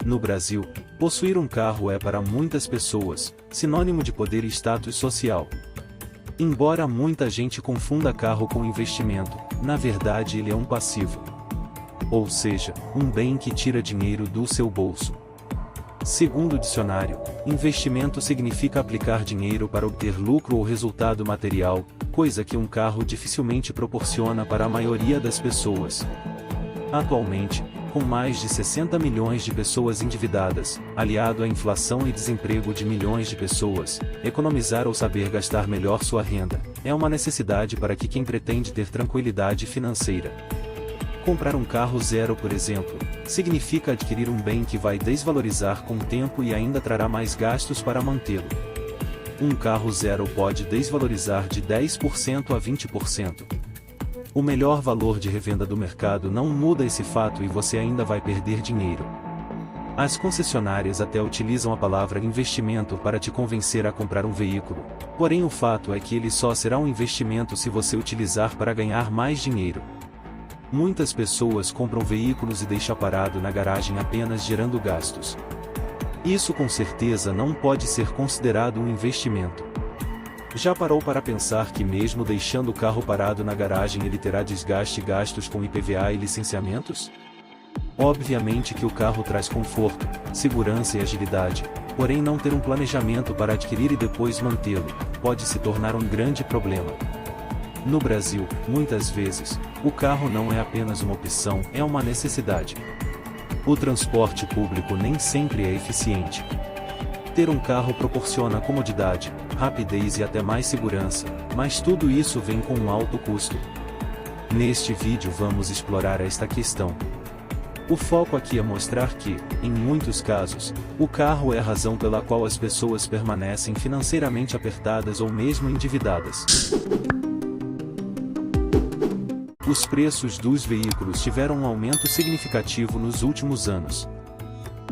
No Brasil, possuir um carro é para muitas pessoas sinônimo de poder e status social. Embora muita gente confunda carro com investimento, na verdade ele é um passivo. Ou seja, um bem que tira dinheiro do seu bolso. Segundo o dicionário, investimento significa aplicar dinheiro para obter lucro ou resultado material, coisa que um carro dificilmente proporciona para a maioria das pessoas. Atualmente, com mais de 60 milhões de pessoas endividadas, aliado à inflação e desemprego de milhões de pessoas, economizar ou saber gastar melhor sua renda é uma necessidade para quem pretende ter tranquilidade financeira. Comprar um carro zero, por exemplo, significa adquirir um bem que vai desvalorizar com o tempo e ainda trará mais gastos para mantê-lo. Um carro zero pode desvalorizar de 10% a 20%. O melhor valor de revenda do mercado não muda esse fato e você ainda vai perder dinheiro. As concessionárias até utilizam a palavra investimento para te convencer a comprar um veículo, porém o fato é que ele só será um investimento se você utilizar para ganhar mais dinheiro. Muitas pessoas compram veículos e deixam parado na garagem apenas gerando gastos. Isso com certeza não pode ser considerado um investimento. Já parou para pensar que mesmo deixando o carro parado na garagem ele terá desgaste e gastos com IPVA e licenciamentos? Obviamente que o carro traz conforto, segurança e agilidade, porém não ter um planejamento para adquirir e depois mantê-lo, pode se tornar um grande problema. No Brasil, muitas vezes, o carro não é apenas uma opção, é uma necessidade. O transporte público nem sempre é eficiente. Ter um carro proporciona comodidade, rapidez e até mais segurança, mas tudo isso vem com um alto custo. Neste vídeo vamos explorar esta questão. O foco aqui é mostrar que, em muitos casos, o carro é a razão pela qual as pessoas permanecem financeiramente apertadas ou mesmo endividadas. Os preços dos veículos tiveram um aumento significativo nos últimos anos.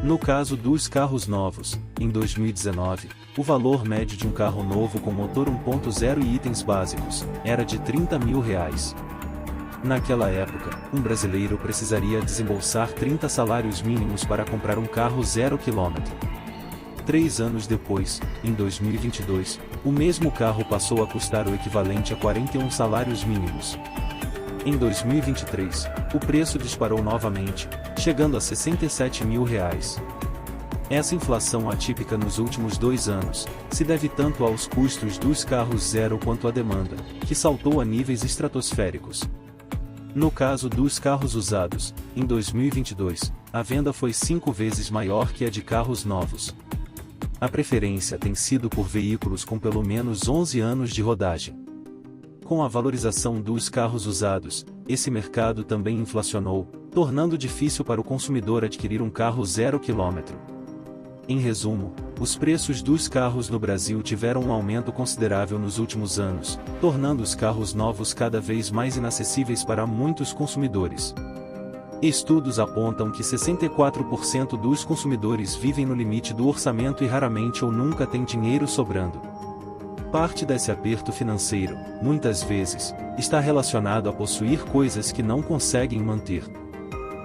No caso dos carros novos, em 2019, o valor médio de um carro novo com motor 1.0 e itens básicos era de R$30 mil. Naquela época, um brasileiro precisaria desembolsar 30 salários mínimos para comprar um carro 0 km. 3 anos depois, em 2022, o mesmo carro passou a custar o equivalente a 41 salários mínimos. Em 2023, o preço disparou novamente, chegando a R$67 mil. Essa inflação atípica nos últimos 2 anos se deve tanto aos custos dos carros zero quanto à demanda, que saltou a níveis estratosféricos. No caso dos carros usados, em 2022, a venda foi 5 vezes maior que a de carros novos. A preferência tem sido por veículos com pelo menos 11 anos de rodagem. Com a valorização dos carros usados, esse mercado também inflacionou, tornando difícil para o consumidor adquirir um carro 0 km. Em resumo, os preços dos carros no Brasil tiveram um aumento considerável nos últimos anos, tornando os carros novos cada vez mais inacessíveis para muitos consumidores. Estudos apontam que 64% dos consumidores vivem no limite do orçamento e raramente ou nunca têm dinheiro sobrando. Parte desse aperto financeiro, muitas vezes, está relacionado a possuir coisas que não conseguem manter.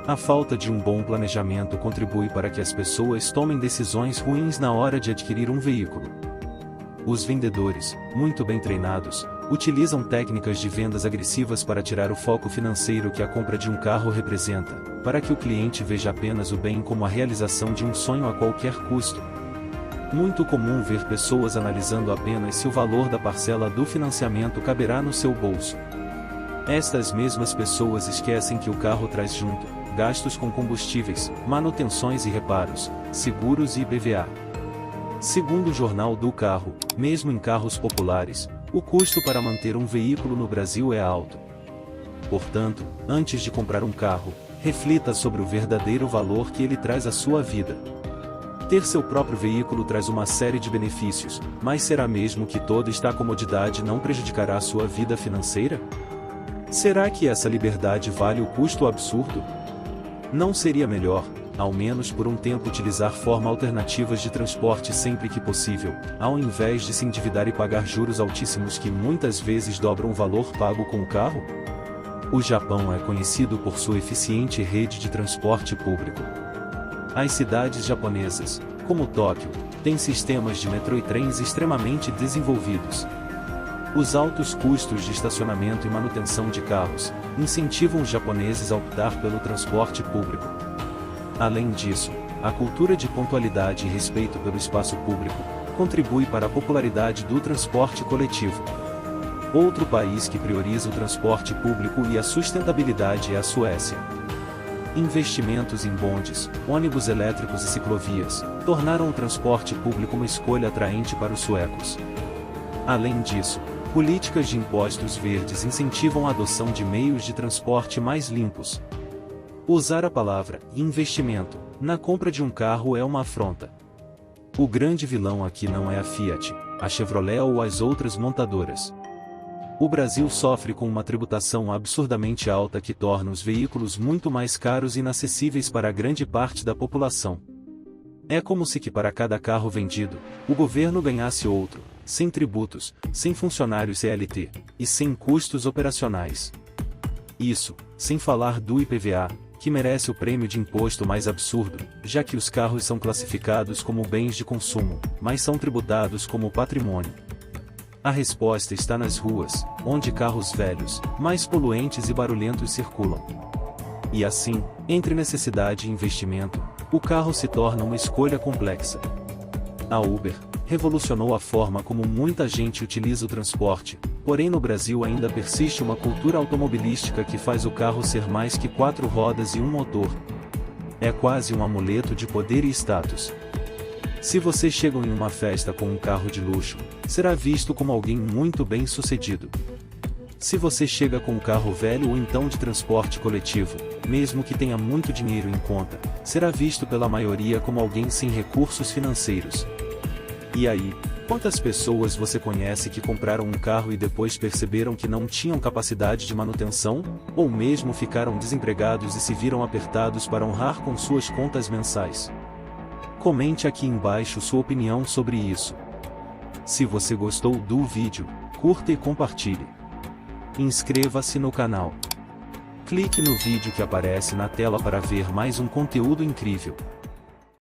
A falta de um bom planejamento contribui para que as pessoas tomem decisões ruins na hora de adquirir um veículo. Os vendedores, muito bem treinados, utilizam técnicas de vendas agressivas para tirar o foco financeiro que a compra de um carro representa, para que o cliente veja apenas o bem como a realização de um sonho a qualquer custo. Muito comum ver pessoas analisando apenas se o valor da parcela do financiamento caberá no seu bolso. Estas mesmas pessoas esquecem que o carro traz junto gastos com combustíveis, manutenções e reparos, seguros e IPVA. Segundo o Jornal do Carro, mesmo em carros populares, o custo para manter um veículo no Brasil é alto. Portanto, antes de comprar um carro, reflita sobre o verdadeiro valor que ele traz à sua vida. Ter seu próprio veículo traz uma série de benefícios, mas será mesmo que toda esta comodidade não prejudicará a sua vida financeira? Será que essa liberdade vale o custo absurdo? Não seria melhor, ao menos por um tempo, utilizar formas alternativas de transporte sempre que possível, ao invés de se endividar e pagar juros altíssimos que muitas vezes dobram o valor pago com o carro? O Japão é conhecido por sua eficiente rede de transporte público. As cidades japonesas, como Tóquio, têm sistemas de metrô e trens extremamente desenvolvidos. Os altos custos de estacionamento e manutenção de carros incentivam os japoneses a optar pelo transporte público. Além disso, a cultura de pontualidade e respeito pelo espaço público contribui para a popularidade do transporte coletivo. Outro país que prioriza o transporte público e a sustentabilidade é a Suécia. Investimentos em bondes, ônibus elétricos e ciclovias tornaram o transporte público uma escolha atraente para os suecos. Além disso, políticas de impostos verdes incentivam a adoção de meios de transporte mais limpos. Usar a palavra investimento na compra de um carro é uma afronta. O grande vilão aqui não é a Fiat, a Chevrolet ou as outras montadoras. O Brasil sofre com uma tributação absurdamente alta que torna os veículos muito mais caros e inacessíveis para grande parte da população. É como se que para cada carro vendido, o governo ganhasse outro, sem tributos, sem funcionários CLT, e sem custos operacionais. Isso, sem falar do IPVA, que merece o prêmio de imposto mais absurdo, já que os carros são classificados como bens de consumo, mas são tributados como patrimônio. A resposta está nas ruas, onde carros velhos, mais poluentes e barulhentos circulam. E assim, entre necessidade e investimento, o carro se torna uma escolha complexa. A Uber revolucionou a forma como muita gente utiliza o transporte, porém no Brasil ainda persiste uma cultura automobilística que faz o carro ser mais que 4 rodas e um motor. É quase um amuleto de poder e status. Se você chega em uma festa com um carro de luxo, será visto como alguém muito bem-sucedido. Se você chega com um carro velho ou então de transporte coletivo, mesmo que tenha muito dinheiro em conta, será visto pela maioria como alguém sem recursos financeiros. E aí, quantas pessoas você conhece que compraram um carro e depois perceberam que não tinham capacidade de manutenção, ou mesmo ficaram desempregados e se viram apertados para honrar com suas contas mensais? Comente aqui embaixo sua opinião sobre isso. Se você gostou do vídeo, curta e compartilhe. Inscreva-se no canal. Clique no vídeo que aparece na tela para ver mais um conteúdo incrível.